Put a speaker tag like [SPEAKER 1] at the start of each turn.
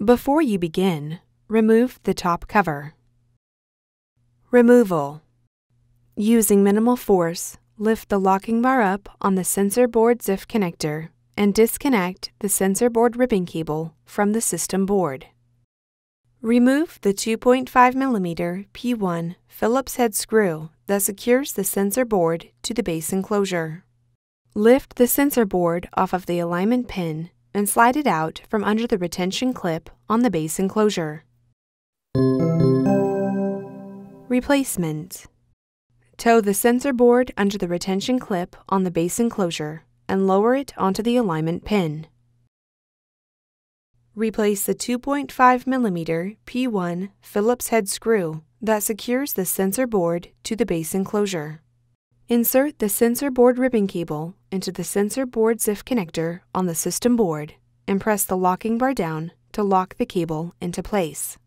[SPEAKER 1] Before you begin, remove the top cover. Removal. Using minimal force, lift the locking bar up on the sensor board ZIF connector and disconnect the sensor board ribbon cable from the system board. Remove the 2.5mm P1 Phillips-head screw that secures the sensor board to the base enclosure. Lift the sensor board off of the alignment pin and slide it out from under the retention clip on the base enclosure. Replacement. Tow the sensor board under the retention clip on the base enclosure and lower it onto the alignment pin. Replace the 2.5mm P1 Phillips-head screw that secures the sensor board to the base enclosure. Insert the sensor board ribbon cable into the sensor board ZIF connector on the system board and press the locking bar down to lock the cable into place.